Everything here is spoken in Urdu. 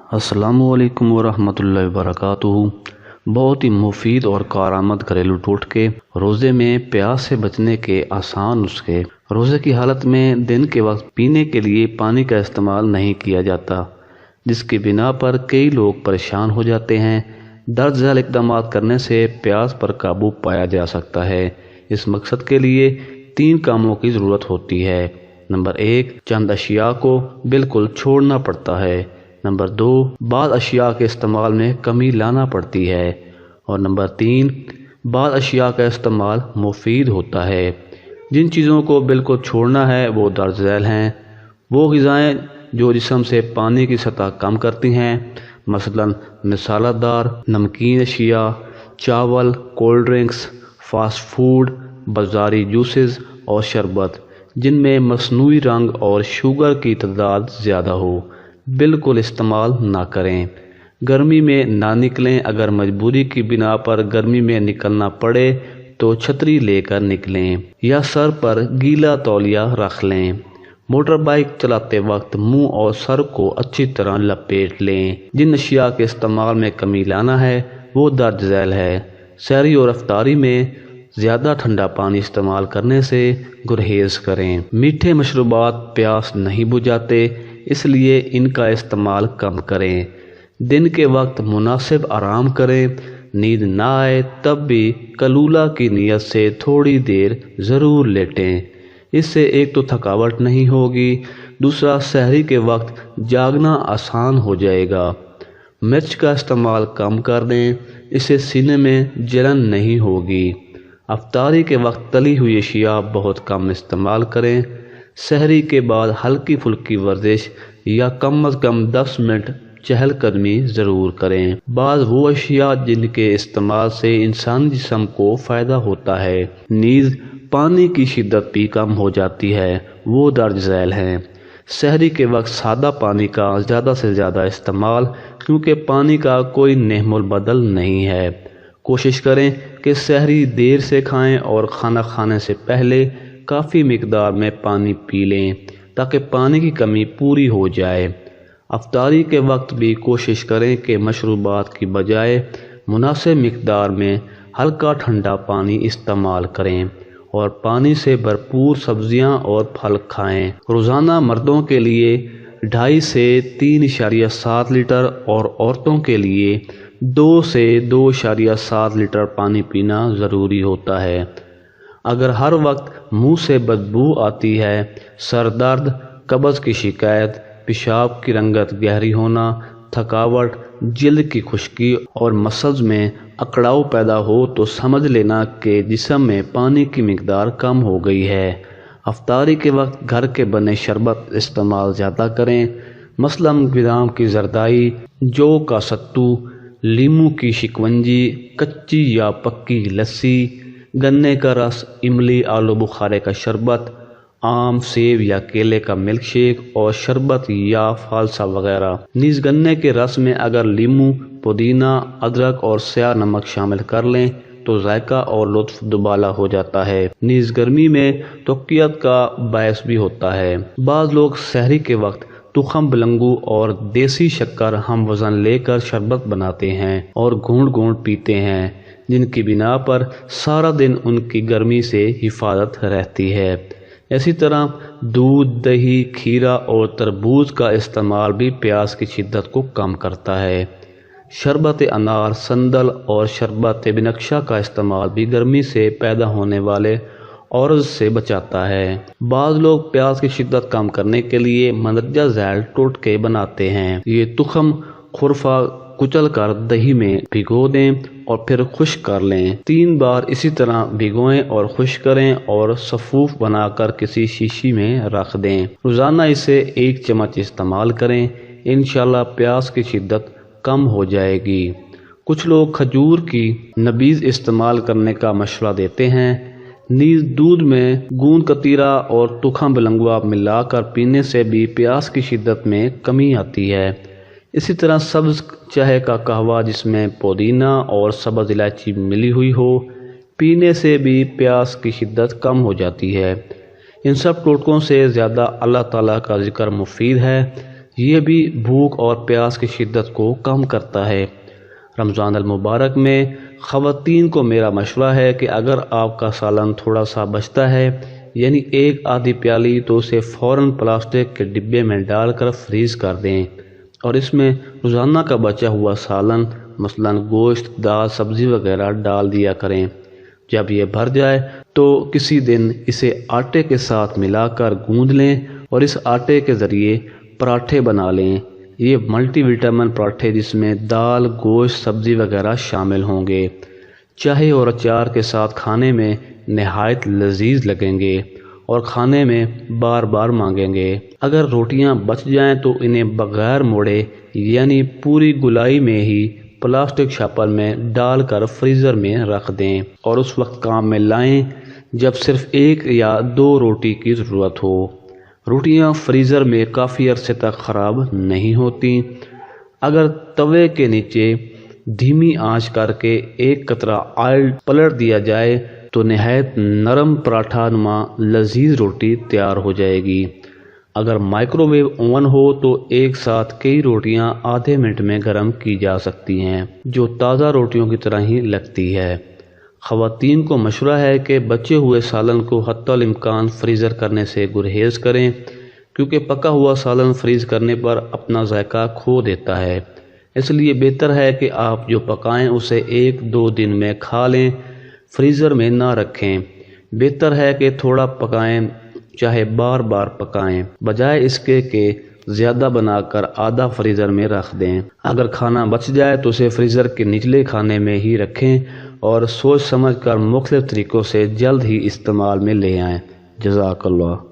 السلام علیکم ورحمۃ اللہ وبرکاتہ۔ بہت ہی مفید اور کارآمد گھریلو ٹوٹکے، روزے میں پیاس سے بچنے کے آسان نسخے۔ روزے کی حالت میں دن کے وقت پینے کے لیے پانی کا استعمال نہیں کیا جاتا، جس کی بنا پر کئی لوگ پریشان ہو جاتے ہیں۔ درج ذیل اقدامات کرنے سے پیاس پر قابو پایا جا سکتا ہے۔ اس مقصد کے لیے 3 کاموں کی ضرورت ہوتی ہے۔ نمبر 1، چند اشیاء کو بالکل چھوڑنا پڑتا ہے۔ نمبر 2، بعض اشیاء کے استعمال میں کمی لانا پڑتی ہے۔ اور نمبر 3، بعض اشیاء کا استعمال مفید ہوتا ہے۔ جن چیزوں کو بالکل چھوڑنا ہے وہ درج ذیل ہیں۔ وہ غذائیں جو جسم سے پانی کی سطح کم کرتی ہیں، مثلاً مسالہ دار، نمکین اشیاء، چاول، کولڈ ڈرنکس، فاسٹ فوڈ، بازاری جوسز اور شربت، جن میں مصنوعی رنگ اور شوگر کی تعداد زیادہ ہو، بالکل استعمال نہ کریں۔ گرمی میں نہ نکلیں۔ اگر مجبوری کی بنا پر گرمی میں نکلنا پڑے تو چھتری لے کر نکلیں یا سر پر گیلا تولیہ رکھ لیں۔ موٹر بائیک چلاتے وقت منہ اور سر کو اچھی طرح لپیٹ لیں۔ جن اشیاء کے استعمال میں کمی لانا ہے وہ درج ذیل ہے۔ سحری اور افطاری میں زیادہ ٹھنڈا پانی استعمال کرنے سے گریز کریں۔ میٹھے مشروبات پیاس نہیں بجھاتے، اس لیے ان کا استعمال کم کریں۔ دن کے وقت مناسب آرام کریں۔ نیند نہ آئے تب بھی قیلولہ کی نیت سے تھوڑی دیر ضرور لیٹیں۔ اس سے ایک تو تھکاوٹ نہیں ہوگی، دوسرا سحری کے وقت جاگنا آسان ہو جائے گا۔ مرچ کا استعمال کم کر دیں، اس سے سینے میں جلن نہیں ہوگی۔ افطاری کے وقت تلی ہوئی اشیاء بہت کم استعمال کریں۔ سحری کے بعد ہلکی پھلکی ورزش یا کم از کم 10 منٹ چہل قدمی ضرور کریں۔ بعض وہ اشیاء جن کے استعمال سے انسانی جسم کو فائدہ ہوتا ہے، نیز پانی کی شدت بھی کم ہو جاتی ہے، وہ درج ذیل ہیں۔ سحری کے وقت سادہ پانی کا زیادہ سے زیادہ استعمال، کیونکہ پانی کا کوئی نعم البدل نہیں ہے۔ کوشش کریں کہ سحری دیر سے کھائیں اور کھانا کھانے سے پہلے کافی مقدار میں پانی پی لیں تاکہ پانی کی کمی پوری ہو جائے۔ افطاری کے وقت بھی کوشش کریں کہ مشروبات کی بجائے مناسب مقدار میں ہلکا ٹھنڈا پانی استعمال کریں اور پانی سے بھرپور سبزیاں اور پھل کھائیں۔ روزانہ مردوں کے لیے 2.5 سے 3.7 لیٹر اور عورتوں کے لیے 2 سے 2.7 لیٹر پانی پینا ضروری ہوتا ہے۔ اگر ہر وقت منہ سے بدبو آتی ہے، سر درد، قبض کی شکایت، پیشاب کی رنگت گہری ہونا، تھکاوٹ، جلد کی خشکی اور مسلز میں اکڑاؤ پیدا ہو تو سمجھ لینا کہ جسم میں پانی کی مقدار کم ہو گئی ہے۔ افطاری کے وقت گھر کے بنے شربت استعمال زیادہ کریں، مثلاً بادام کی زردائی، جو کا ستو، لیموں کی شکنجی، کچی یا پکی لسی، گنے کا رس، املی آلو بخارے کا شربت، آم، سیب یا کیلے کا ملک شیک اور شربت یا فالسا وغیرہ۔ نیز گنے کے رس میں اگر لیموں، پودینہ، ادرک اور سیاہ نمک شامل کر لیں تو ذائقہ اور لطف دوبالا ہو جاتا ہے۔ نیز گرمی میں تقویت کا باعث بھی ہوتا ہے۔ بعض لوگ سحری کے وقت تخم بلنگو اور دیسی شکر ہم وزن لے کر شربت بناتے ہیں اور گھونٹ گھونٹ پیتے ہیں، جن کی بنا پر سارا دن ان کی گرمی سے حفاظت رہتی ہے۔ اسی طرح دودھ، دہی، کھیرا اور تربوز کا استعمال بھی پیاس کی شدت کو کم کرتا ہے۔ شربت انار، سندل اور شربت بنفشہ کا استعمال بھی گرمی سے پیدا ہونے والے عرض سے بچاتا ہے۔ بعض لوگ پیاس کی شدت کم کرنے کے لیے مندرجہ ذیل ٹوٹکے بناتے ہیں۔ یہ تخم خرفہ کچل کر دہی میں بھگو دیں اور پھر خشک کر لیں۔ 3 بار اسی طرح بھگوئیں اور خشک کریں اور سفوف بنا کر کسی شیشی میں رکھ دیں۔ روزانہ اسے 1 چمچ استعمال کریں، انشاءاللہ پیاس کی شدت کم ہو جائے گی۔ کچھ لوگ کھجور کی نبیذ استعمال کرنے کا مشورہ دیتے ہیں۔ نیز دودھ میں گوند کتیرا اور تخم بلنگوا ملا کر پینے سے بھی پیاس کی شدت میں کمی آتی ہے۔ اسی طرح سبز چائے کا قہوہ جس میں پودینہ اور سبز الائچی ملی ہوئی ہو، پینے سے بھی پیاس کی شدت کم ہو جاتی ہے۔ ان سب ٹوٹکوں سے زیادہ اللہ تعالیٰ کا ذکر مفید ہے۔ یہ بھی بھوک اور پیاس کی شدت کو کم کرتا ہے۔ رمضان المبارک میں خواتین کو میرا مشورہ ہے کہ اگر آپ کا سالن تھوڑا سا بچتا ہے، یعنی ایک آدھی پیالی، تو اسے فوراً پلاسٹک کے ڈبے میں ڈال کر فریز کر دیں اور اس میں روزانہ کا بچا ہوا سالن مثلاً گوشت، دال، سبزی وغیرہ ڈال دیا کریں۔ جب یہ بھر جائے تو کسی دن اسے آٹے کے ساتھ ملا کر گوندھ لیں اور اس آٹے کے ذریعے پراٹھے بنا لیں۔ یہ ملٹی وٹامن پراٹھے جس میں دال، گوشت، سبزی وغیرہ شامل ہوں گے، چائے اور اچار کے ساتھ کھانے میں نہایت لذیذ لگیں گے اور کھانے میں بار بار مانگیں گے۔ اگر روٹیاں بچ جائیں تو انہیں بغیر موڑے یعنی پوری گولائی میں ہی پلاسٹک شاپر میں ڈال کر فریزر میں رکھ دیں اور اس وقت کام میں لائیں جب صرف 1 یا 2 روٹی کی ضرورت ہو۔ روٹیاں فریزر میں کافی عرصے تک خراب نہیں ہوتی۔ اگر توے کے نیچے دھیمی آنچ کر کے 1 قطرہ آئل پلٹ دیا جائے تو نہایت نرم پراٹھا نما لذیذ روٹی تیار ہو جائے گی۔ اگر مائکرو ویو اوون ہو تو ایک ساتھ کئی روٹیاں آدھے منٹ میں گرم کی جا سکتی ہیں، جو تازہ روٹیوں کی طرح ہی لگتی ہے۔ خواتین کو مشورہ ہے کہ بچے ہوئے سالن کو حتی الامکان فریزر کرنے سے گریز کریں، کیونکہ پکا ہوا سالن فریز کرنے پر اپنا ذائقہ کھو دیتا ہے۔ اس لیے بہتر ہے کہ آپ جو پکائیں اسے 1-2 دن میں کھا لیں، فریزر میں نہ رکھیں۔ بہتر ہے کہ تھوڑا پکائیں، چاہے بار بار پکائیں، بجائے اس کے کہ زیادہ بنا کر آدھا فریزر میں رکھ دیں۔ اگر کھانا بچ جائے تو اسے فریزر کے نچلے خانے میں ہی رکھیں اور سوچ سمجھ کر مختلف طریقوں سے جلد ہی استعمال میں لے آئیں۔ جزاک اللہ۔